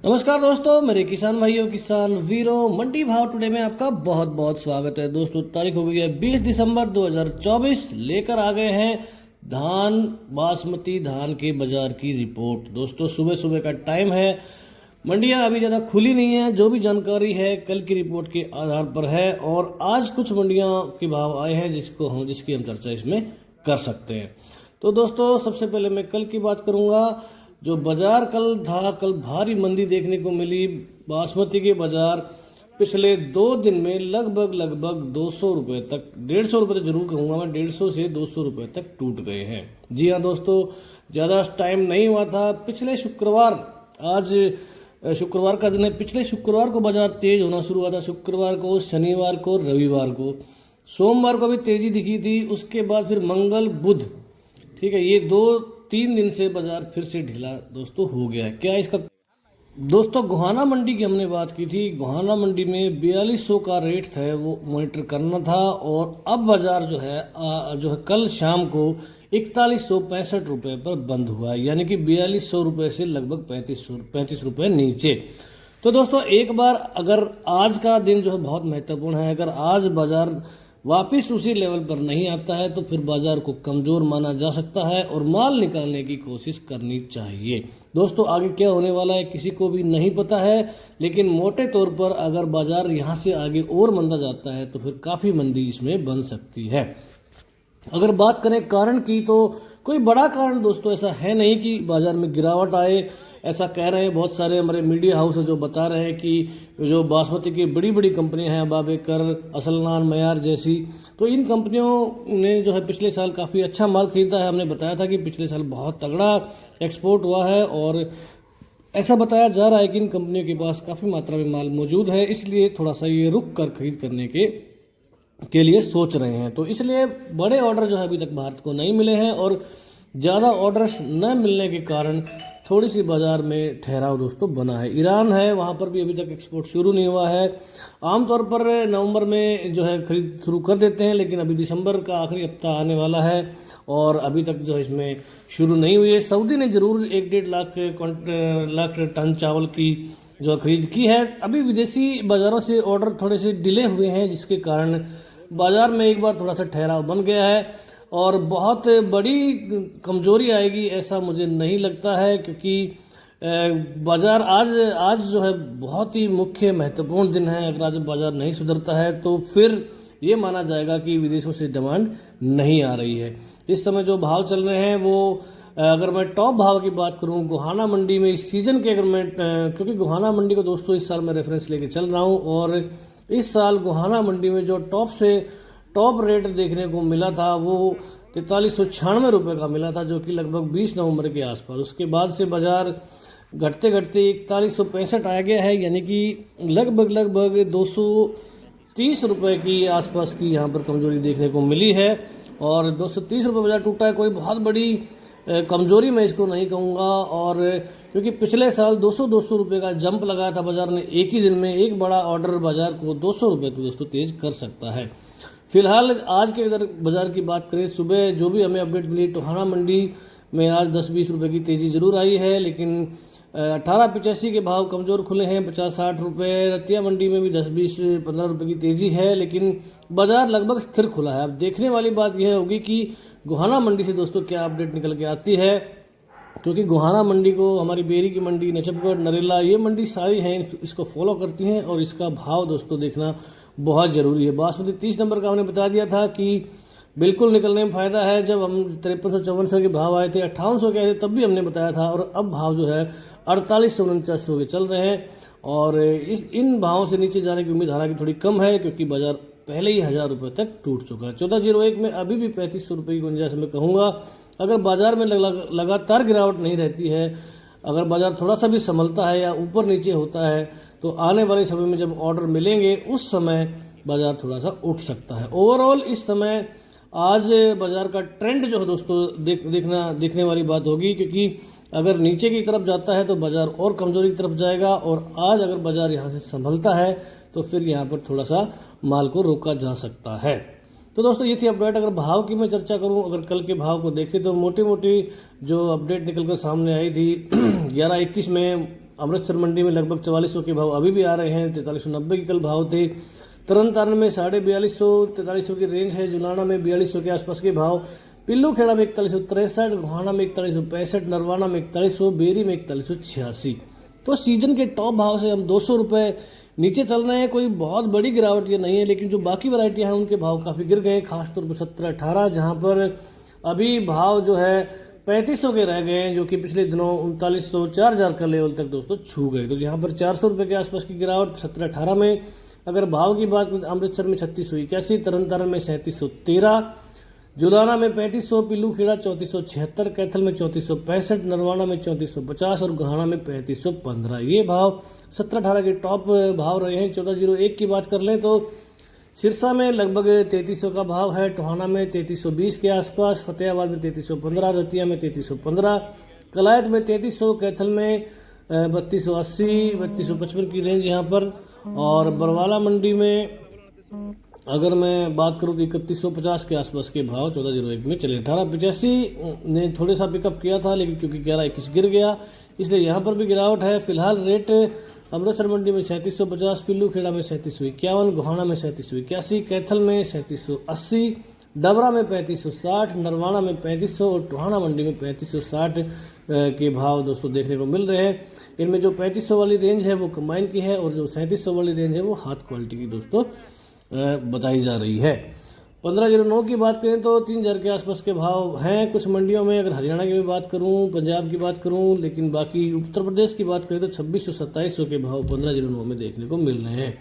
नमस्कार दोस्तों, मेरे किसान भाइयों, किसान वीरों, मंडी भाव टुडे में आपका बहुत बहुत स्वागत है। दोस्तों तारीख हो गई है 20 दिसंबर 2024। लेकर आ गए हैं धान, बासमती धान के बाजार की रिपोर्ट। दोस्तों सुबह सुबह का टाइम है, मंडियां अभी ज़्यादा खुली नहीं है। जो भी जानकारी है कल की रिपोर्ट के आधार पर है और आज कुछ मंडियां के भाव आए हैं जिसकी हम चर्चा इसमें कर सकते हैं। तो दोस्तों सबसे पहले मैं कल की बात करूंगा। जो बाजार कल था, कल भारी मंदी देखने को मिली। बासमती के बाजार पिछले 2 दिन में लगभग 200 रुपये तक, 150 रुपये तो जरूर कहूँगा मैं, 150 से 200 रुपये तक टूट गए हैं। जी हाँ दोस्तों, ज़्यादा टाइम नहीं हुआ था। पिछले शुक्रवार, आज शुक्रवार का दिन है, पिछले शुक्रवार को बाजार तेज होना शुरू हुआ था। शुक्रवार को, शनिवार को, रविवार को, सोमवार को भी तेजी दिखी थी। उसके बाद फिर मंगल, बुध, ठीक है, ये 2-3 दिन से बाजार फिर से ढीला दोस्तों हो गया है। क्या इसका दोस्तों, गोहाना मंडी की हमने बात की थी। गोहाना मंडी में 4200 का रेट था, वो मॉनिटर करना था। और अब बाजार जो है कल शाम को 4165 रुपये पर बंद हुआ है, यानी कि 4200 रुपये से लगभग 35 रुपये नीचे। तो दोस्तों एक बार अगर आज का दिन जो है बहुत महत्वपूर्ण है, अगर आज बाजार वापिस उसी लेवल पर नहीं आता है तो फिर बाजार को कमजोर माना जा सकता है और माल निकालने की कोशिश करनी चाहिए। दोस्तों आगे क्या होने वाला है किसी को भी नहीं पता है, लेकिन मोटे तौर पर अगर बाजार यहाँ से आगे और मंदा जाता है तो फिर काफ़ी मंदी इसमें बन सकती है। अगर बात करें कारण की, तो कोई बड़ा कारण दोस्तों ऐसा है नहीं कि बाजार में गिरावट आए। ऐसा कह रहे हैं बहुत सारे हमारे मीडिया हाउस जो बता रहे हैं कि जो बासमती की बड़ी बड़ी कंपनियां हैं, बाबेकर, असलनान, मयार जैसी, तो इन कंपनियों ने जो है पिछले साल काफ़ी अच्छा माल खरीदा है। हमने बताया था कि पिछले साल बहुत तगड़ा एक्सपोर्ट हुआ है और ऐसा बताया जा रहा है कि इन कंपनियों के पास काफ़ी मात्रा में माल मौजूद है, इसलिए थोड़ा सा ये रुक कर खरीद करने के लिए सोच रहे हैं। तो इसलिए बड़े ऑर्डर जो है अभी तक भारत को नहीं मिले हैं और ज़्यादा ऑर्डर्स न मिलने के कारण थोड़ी सी बाजार में ठहराव दोस्तों बना है। ईरान है, वहाँ पर भी अभी तक एक्सपोर्ट शुरू नहीं हुआ है। आमतौर पर नवंबर में जो है खरीद शुरू कर देते हैं, लेकिन अभी दिसंबर का आखिरी हफ्ता आने वाला है और अभी तक जो है इसमें शुरू नहीं हुई है। सऊदी ने जरूर 1-1.5 लाख टन चावल की जो खरीद की है। अभी विदेशी बाज़ारों से ऑर्डर थोड़े से डिले हुए हैं, जिसके कारण बाज़ार में एक बार थोड़ा सा ठहराव बन गया है और बहुत बड़ी कमजोरी आएगी ऐसा मुझे नहीं लगता है, क्योंकि बाज़ार आज जो है बहुत ही मुख्य महत्वपूर्ण दिन है। अगर आज बाज़ार नहीं सुधरता है तो फिर ये माना जाएगा कि विदेशों से डिमांड नहीं आ रही है। इस समय जो भाव चल रहे हैं वो, अगर मैं टॉप भाव की बात करूं गोहाना मंडी में इस सीजन के, अगर मैं क्योंकि गोहाना मंडी को दोस्तों इस साल मैं रेफरेंस लेके चल रहा हूं और इस साल गोहाना मंडी में जो टॉप रेट देखने को मिला था वो 4396 रुपये का मिला था, जो कि लगभग 20 नवंबर के आसपास। उसके बाद से बाजार घटते घटते 4165 आ गया है, यानी कि लगभग 230 रुपये की आसपास की यहाँ पर कमजोरी देखने को मिली है। और 230 रुपये बाजार टूटा है, कोई बहुत बड़ी कमजोरी मैं इसको नहीं कहूँगा। और क्योंकि पिछले साल 200 रुपये का जंप लगाया था बाजार ने एक ही दिन में, एक बड़ा ऑर्डर बाजार को 200 रुपये तो दोस्तों तेज कर सकता है। फिलहाल आज के अगर बाजार की बात करें, सुबह जो भी हमें अपडेट मिली, टोहाना मंडी में आज 10-20 रुपये की तेज़ी जरूर आई है, लेकिन 1885 के भाव कमज़ोर खुले हैं, 50-60 रुपये। रतिया मंडी में भी 10-20-15 रुपये की तेज़ी है, लेकिन बाजार लगभग स्थिर खुला है। अब देखने वाली बात यह होगी कि गोहाना मंडी से दोस्तों क्या अपडेट निकल के आती है, क्योंकि गोहाना मंडी को हमारी बेरी की मंडी, नचपगढ़, नरेला, ये मंडी सारी हैं, इसको फॉलो करती हैं और इसका भाव दोस्तों देखना बहुत ज़रूरी है। बासमती 30 नंबर का हमने बता दिया था कि बिल्कुल निकलने में फ़ायदा है। जब हम 5300-5400 के भाव आए थे, 5800 के आए थे, तब भी हमने बताया था। और अब भाव जो है 4800-4900 के चल रहे हैं और इन भावों से नीचे जाने की उम्मीद हालांकि थोड़ी कम है, क्योंकि बाजार पहले ही 1000 रुपये तक टूट चुका है। 1401 में अभी भी 3500 रुपये की गुंजाइश मैं कहूँगा। अगर बाजार में लगातार गिरावट नहीं रहती है, अगर बाजार थोड़ा सा भी संभलता है या ऊपर नीचे होता है, तो आने वाले समय में जब ऑर्डर मिलेंगे उस समय बाजार थोड़ा सा उठ सकता है। ओवरऑल इस समय आज बाजार का ट्रेंड जो है दोस्तों देखने वाली बात होगी, क्योंकि अगर नीचे की तरफ जाता है तो बाजार और कमजोरी की तरफ जाएगा और आज अगर बाजार यहाँ से संभलता है तो फिर यहाँ पर थोड़ा सा माल को रोका जा सकता है। तो दोस्तों ये थी अपडेट। अगर भाव की मैं चर्चा करूं, अगर कल के भाव को देखें तो मोटी मोटी जो अपडेट निकल कर सामने आई थी 11-21 में अमृतसर मंडी में लगभग 4400 के भाव अभी भी आ रहे हैं। 4390 के कल भाव थे। तरन तारण में 4250 4300 की रेंज है। जुलाना में 4200 के आसपास के भाव। पिल्लू खेड़ा में 4163, गोहाना में 4165, नरवाना में 4100, बेरी में 4186। तो सीजन के टॉप भाव से हम 200 रुपये नीचे चल रहे हैं। कोई बहुत बड़ी गिरावट ये नहीं है, लेकिन जो बाकी वैरायटियां हैं उनके भाव काफ़ी गिर गए हैं, खासतौर पर 17-18, जहां पर अभी भाव जो है 3500 के रह गए हैं, जो कि पिछले दिनों 3900 4000 का लेवल तक दोस्तों छू गए। तो यहाँ पर 400 रुपये के आसपास की गिरावट 17-18 में। अगर भाव की बात करें तो अमृतसर में 3681, तरन तारण में 3713, जुलाना में 3500, पिल्लू खेड़ा 3476, कैथल में 3465, नरवाना में 3450 और गोहाना में 3515। ये भाव 17-18 के टॉप भाव रहे हैं। 1401 की बात कर लें तो सिरसा में लगभग 3300 का भाव है, टोहाना में 3320 के आसपास, फतेहाबाद में 3315, रतिया में 3315, कलायत में 3300, कैथल में 3280 3255 की रेंज यहाँ पर। और बरवाला मंडी में अगर मैं बात करूँ तो 3150 के आसपास के भाव 1401 में चले। 1885 ने थोड़े सा पिकअप किया था, लेकिन क्योंकि 1121 गिर गया इसलिए यहाँ पर भी गिरावट है। फिलहाल रेट अमृतसर मंडी में 3750, पिल्लू खेड़ा में 3751, गोहाना में 3781, कैथल में 3780, डबरा में 3560, नरवाना में 3500 और टोहाना मंडी में 3560 के भाव दोस्तों देखने को मिल रहे हैं। इनमें जो 3500 वाली रेंज है वो कंबाइन की है और जो 3700 वाली रेंज है वो हाथ क्वालिटी की दोस्तों बताई जा रही है। 1509 की बात करें तो 3000 के आसपास के भाव हैं कुछ मंडियों में। अगर हरियाणा की भी बात करूं, पंजाब की बात करूं, लेकिन बाकी उत्तर प्रदेश की बात करें तो 2600-2700 के भाव 1509 में देखने को मिल रहे हैं।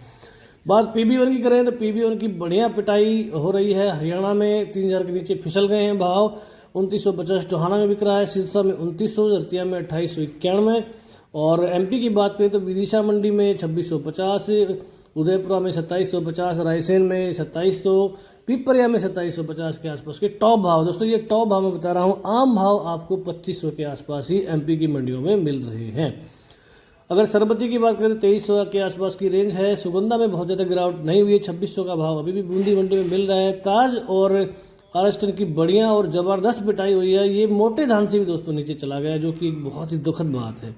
बात PB1 की करें तो PB1 की बढ़िया पिटाई हो रही है। हरियाणा में 3000 के नीचे फिसल गए हैं भाव। 2950 टोहाना में बिक रहा है, सिरसा में 2900, रतिया में 2891। और MP की बात करें तो विदिशा मंडी में 2650, उदयपुरा में 2750, रायसेन में 2700, पिपरिया में 2750 के आसपास के टॉप भाव। दोस्तों ये टॉप भाव मैं बता रहा हूँ, आम भाव आपको 2500 के आसपास ही MP की मंडियों में मिल रहे हैं। अगर सरबती की बात करें तो 2300 के आसपास की रेंज है। सुगंधा में बहुत ज़्यादा गिरावट नहीं हुई है, 2600 का भाव अभी भी बूंदी मंडी में मिल रहा है। ताज और आरएसटन की बढ़िया और ज़बरदस्त पिटाई हुई है। ये मोटे धान से भी दोस्तों नीचे चला गया, जो कि बहुत ही दुखद बात है।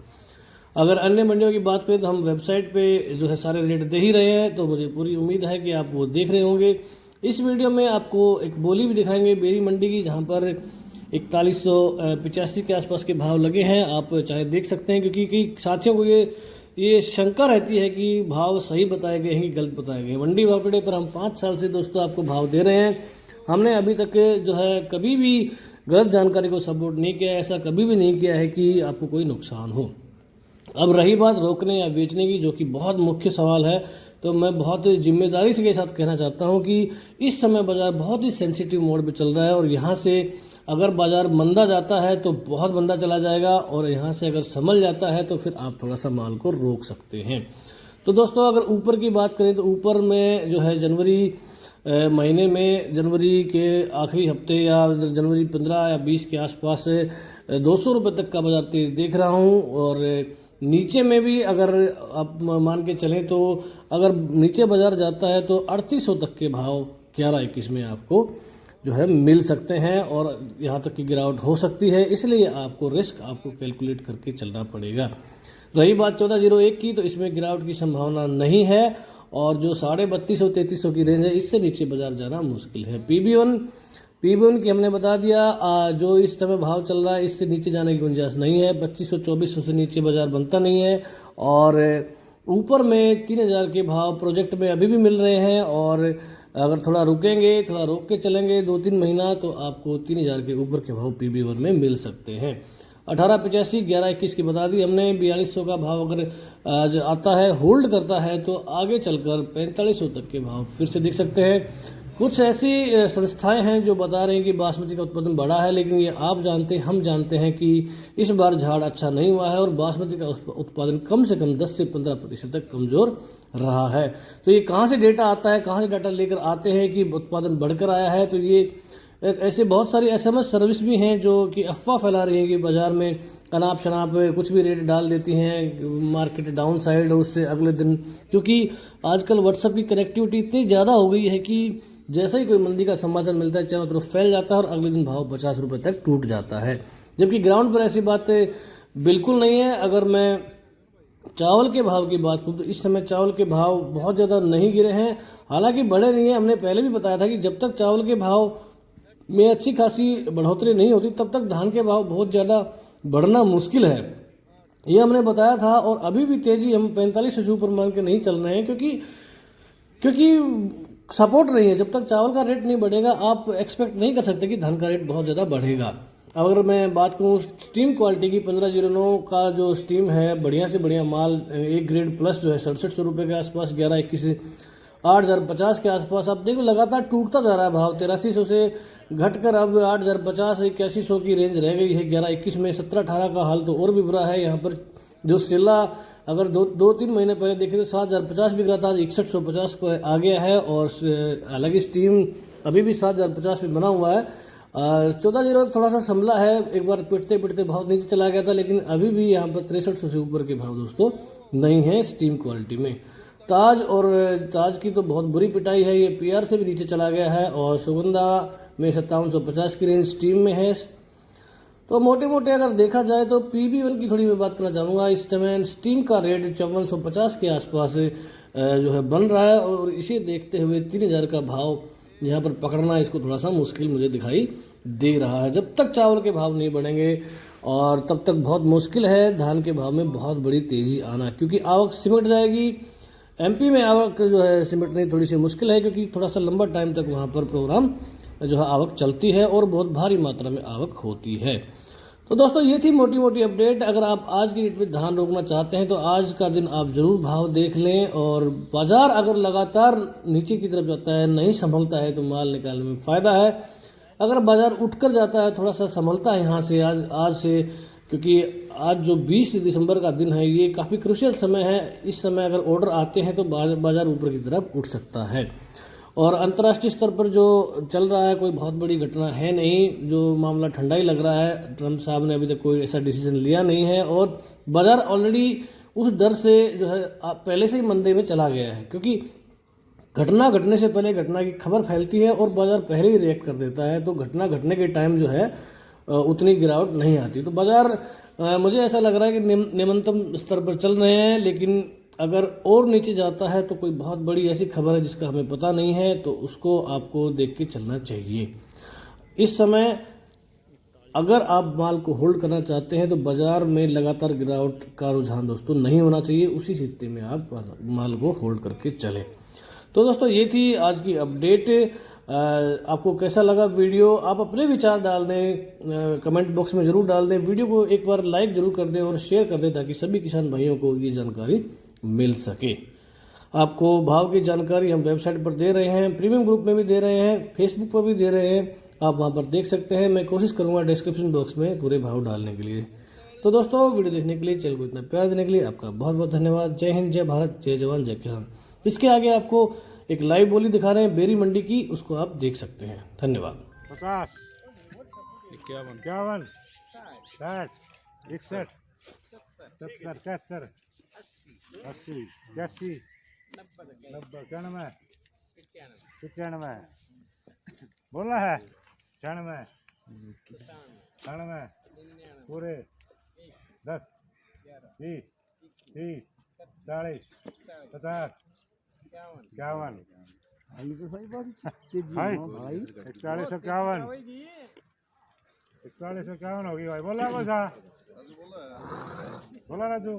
अगर अन्य मंडियों की बात करें तो हम वेबसाइट पे जो है सारे रेट दे ही रहे हैं, तो मुझे पूरी उम्मीद है कि आप वो देख रहे होंगे। इस वीडियो में आपको एक बोली भी दिखाएंगे बेरी मंडी की, जहां पर 4185 के आसपास के भाव लगे हैं। आप चाहे देख सकते हैं, क्योंकि कई साथियों को ये शंका रहती है कि भाव सही बताए गए हैं कि गलत बताए गए हैं। मंडी भाव टुडे पर हम 5 साल से दोस्तों आपको भाव दे रहे हैं। हमने अभी तक जो है कभी भी गलत जानकारी को सपोर्ट नहीं किया है, ऐसा कभी भी नहीं किया है कि आपको कोई नुकसान हो। अब रही बात रोकने या बेचने की, जो कि बहुत मुख्य सवाल है, तो मैं बहुत जिम्मेदारी से के साथ कहना चाहता हूं कि इस समय बाजार बहुत ही सेंसिटिव मोड पे चल रहा है और यहाँ से अगर बाजार मंदा जाता है तो बहुत मंदा चला जाएगा, और यहाँ से अगर संभल जाता है तो फिर आप थोड़ा सा माल को रोक सकते हैं। तो दोस्तों अगर ऊपर की बात करें तो ऊपर में जो है जनवरी महीने में, जनवरी के आखिरी हफ्ते या जनवरी 15 या 20 के आसपास 200 रुपये तक का बाजार तेज देख रहा हूँ। और नीचे में भी अगर आप मान के चलें तो अगर नीचे बाजार जाता है तो 3800 तक के भाव 11-21 में आपको जो है मिल सकते हैं, और यहाँ तक की गिरावट हो सकती है। इसलिए आपको रिस्क आपको कैलकुलेट करके चलना पड़ेगा। रही बात 1401 की, तो इसमें गिरावट की संभावना नहीं है, और जो 3250-3300 की रेंज है इससे नीचे बाजार जाना मुश्किल है। PB1 की हमने बता दिया, जो इस समय भाव चल रहा है इससे नीचे जाने की गुंजाइश नहीं है। 2500-2400 से नीचे बाजार बनता नहीं है, और ऊपर में 3000 के भाव प्रोजेक्ट में अभी भी मिल रहे हैं। और अगर थोड़ा रुकेंगे, थोड़ा रोक के चलेंगे 2-3 महीना, तो आपको 3000 के ऊपर के भाव PB1 में मिल सकते हैं। 1885 1121 की बता दी हमने। 4200 का भाव अगर आज आता है, होल्ड करता है, तो आगे चलकर 4500 तक के भाव फिर से दिख सकते हैं। कुछ ऐसी संस्थाएं हैं जो बता रही हैं कि बासमती का उत्पादन बढ़ा है, लेकिन ये आप जानते हैं, हम जानते हैं कि इस बार झाड़ अच्छा नहीं हुआ है और बासमती का उत्पादन कम से कम 10 से 15% तक कमज़ोर रहा है। तो ये कहाँ से डेटा आता है, कहाँ से डाटा लेकर आते हैं कि उत्पादन बढ़कर आया है? तो ये ऐसे बहुत सारी SMS सर्विस भी हैं जो कि अफवाह फैला रही हैं कि बाज़ार में अनाप शनाप कुछ भी रेट डाल देती हैं, मार्केट डाउन साइड, और उससे अगले दिन, क्योंकि आजकल व्हाट्सएप की कनेक्टिविटी इतनी ज़्यादा हो गई है कि जैसे ही कोई मंदी का समाचार मिलता है चारों तरफ फैल जाता है और अगले दिन भाव 50 रुपये तक टूट जाता है, जबकि ग्राउंड पर ऐसी बात बिल्कुल नहीं है। अगर मैं चावल के भाव की बात करूँ तो इस समय चावल के भाव बहुत ज़्यादा नहीं गिरे हैं, हालांकि बढ़े नहीं है। हमने पहले भी बताया था कि जब तक चावल के भाव में अच्छी खासी बढ़ोतरी नहीं होती तब तक धान के भाव बहुत ज़्यादा बढ़ना मुश्किल है, ये हमने बताया था। और अभी भी तेज़ी हम 45 से ऊपर मान के नहीं चल रहे हैं, क्योंकि सपोर्ट नहीं है। जब तक चावल का रेट नहीं बढ़ेगा आप एक्सपेक्ट नहीं कर सकते कि धान का रेट बहुत ज़्यादा बढ़ेगा। अगर मैं बात करूँ स्टीम क्वालिटी की, 1509 का जो स्टीम है, बढ़िया से बढ़िया माल, एक ग्रेड प्लस जो है 6700 रुपये के आसपास, 11-21 8050 के आसपास। आप देखो लगातार टूटता जा रहा है भाव, 8300 से घटकर अब 8050 8100 की रेंज रह गई है 11-21 में। 17-18 का हाल तो और भी बुरा है। यहाँ पर जो सिला अगर दो तीन महीने पहले देखें तो 7050 बिक रहा था, आज 6150 को आ गया है। और हालांकि स्टीम अभी भी 7050 पे बना हुआ है। 14-0 थोड़ा सा संभला है, एक बार पिटते पिटते बहुत नीचे चला गया था, लेकिन अभी भी यहाँ पर 6300 से ऊपर के भाव दोस्तों नहीं है स्टीम क्वालिटी में। ताज की तो बहुत बुरी पिटाई है, ये PR से भी नीचे चला गया है। और सुगंधा में 5750 की रेंज स्टीम में है। तो मोटे मोटे अगर देखा जाए तो PB1 की थोड़ी मैं बात करना चाहूँगा। इस समय स्टीम का रेट 5450 के आसपास जो है बन रहा है, और इसे देखते हुए 3000 का भाव यहाँ पर पकड़ना इसको थोड़ा सा मुश्किल मुझे दिखाई दे रहा है। जब तक चावल के भाव नहीं बढ़ेंगे और तब तक बहुत मुश्किल है धान के भाव में बहुत बड़ी तेज़ी आना, क्योंकि आवक सिमट जाएगी। MP में आवक जो है सिमटनी थोड़ी सी मुश्किल है, क्योंकि थोड़ा सा लंबा टाइम तक वहाँ पर प्रोग्राम जो है आवक चलती है और बहुत भारी मात्रा में आवक होती है। तो दोस्तों ये थी मोटी मोटी अपडेट। अगर आप आज की डेट में धान रोकना चाहते हैं तो आज का दिन आप जरूर भाव देख लें, और बाजार अगर लगातार नीचे की तरफ जाता है, नहीं संभलता है, तो माल निकालने में फ़ायदा है। अगर बाजार उठकर जाता है, थोड़ा सा संभलता है यहाँ से आज से, क्योंकि आज जो 20 दिसंबर का दिन है ये काफ़ी क्रूशियल समय है। इस समय अगर ऑर्डर आते हैं तो बाजार ऊपर की तरफ उठ सकता है। और अंतर्राष्ट्रीय स्तर पर जो चल रहा है कोई बहुत बड़ी घटना है नहीं, जो मामला ठंडा ही लग रहा है। ट्रम्प साहब ने अभी तक कोई ऐसा डिसीजन लिया नहीं है, और बाजार ऑलरेडी उस डर से जो है पहले से ही मंदे में चला गया है, क्योंकि घटना घटने से पहले घटना की खबर फैलती है और बाजार पहले ही रिएक्ट कर देता है। तो घटना घटने के टाइम जो है उतनी गिरावट नहीं आती। तो बाजार मुझे ऐसा लग रहा है कि निम्नतम स्तर पर चल रहे हैं, लेकिन अगर और नीचे जाता है तो कोई बहुत बड़ी ऐसी खबर है जिसका हमें पता नहीं है, तो उसको आपको देख के चलना चाहिए। इस समय अगर आप माल को होल्ड करना चाहते हैं तो बाजार में लगातार गिरावट का रुझान दोस्तों नहीं होना चाहिए, उसी स्थिति में आप माल को होल्ड करके चलें। तो दोस्तों ये थी आज की अपडेट। आपको कैसा लगा वीडियो, आप अपने विचार डाल दें, कमेंट बॉक्स में ज़रूर डाल दें। वीडियो को एक बार लाइक ज़रूर कर दें और शेयर कर दें, ताकि सभी किसान भाइयों को ये जानकारी मिल सके। आपको भाव की जानकारी हम वेबसाइट पर दे रहे हैं, प्रीमियम ग्रुप में भी दे रहे हैं, फेसबुक पर भी दे रहे हैं, आप वहां पर देख सकते हैं। मैं कोशिश करूंगा डिस्क्रिप्शन बॉक्स में पूरे भाव डालने के लिए। तो दोस्तों वीडियो देखने के लिए, चैनल को इतना प्यार देने के लिए आपका बहुत बहुत धन्यवाद। जय हिंद, जय भारत, जय जवान, जय किसान। इसके आगे आपको एक लाइव बोली दिखा रहे हैं बेरी मंडी की, उसको आप देख सकते हैं। धन्यवाद। 50 51 60 61 70 71 80 81 90 91 95 बोलना है 96 98 पूरे 10 20 30 40 50 51 41 51 होगी भाई। बोला बोला बोला राजू।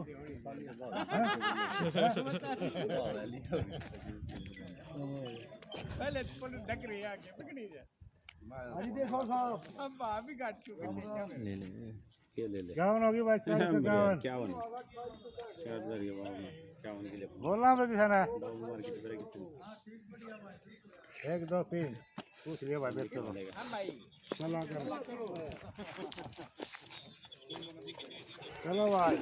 पहले ढक रही है आगे पकड़ी जा अरे देखो साहब हम भी काट चुके ले ले क्या होगी भाई? 41 के लिए बोलना भाई किसान है। 1 2 3 पूछ लिया भाई। बेच चलो चलो चलो भाई।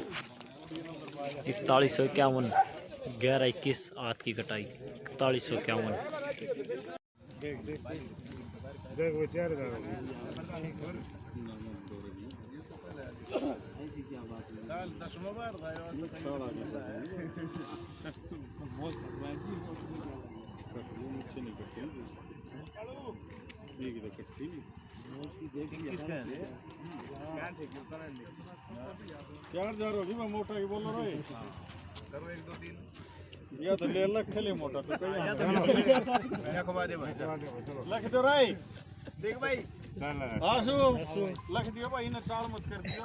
4151 11-21 आठ की कटाई 4151। देख देख देख वो 4000 होगी। मैं मोटा ही बोल रहा हूँ। या तो ले लख ले मोटा तो लख दो राय देख भाई चल आसू लख दियो भाई ने टाल मत कर दियो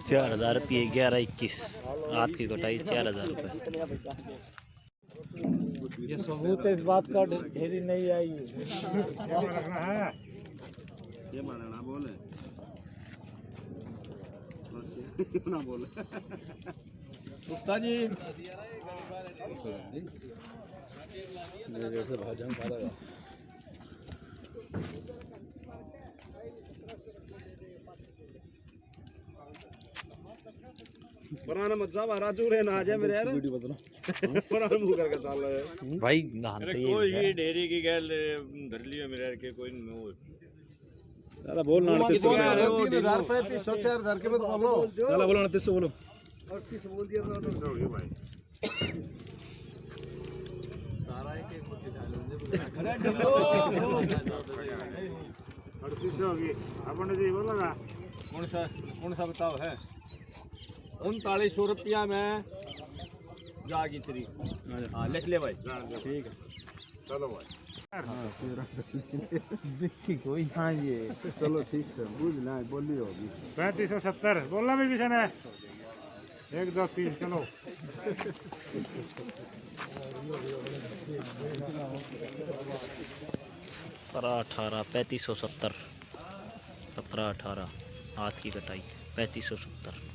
4,000 रुपये 11-21 हाथ की कटाई 4,000 रुपये। ये सबूत है इस बात का ढेरी नहीं आई ये मारना बोले ना बोले गुप्ता जी पुराना मत जा राजू रे ना आ जाए मेरे यार वीडियो बदलो पुराना मुंह करके चल रहा है भाई धान पे कोई ही डेरी की गैल धर लियो मेरे के कोई चला बोल ना 3000 रुपए 300 के मत बोलो चला बोलो ना 300 बोलो 38 बोल दिया तो भाई अपन जी बोला कौन सा बताओ है 3900 रुपया में जागी तेरी हाँ लिख ले भाई ठीक है चलो भाई कोई हाँ ये चलो ठीक है बुझ ना बोली होगी 3570 बोलना भी किशन है 1 2 3 चलो 17-18 3570 17-18 हाथ की कटाई 3570।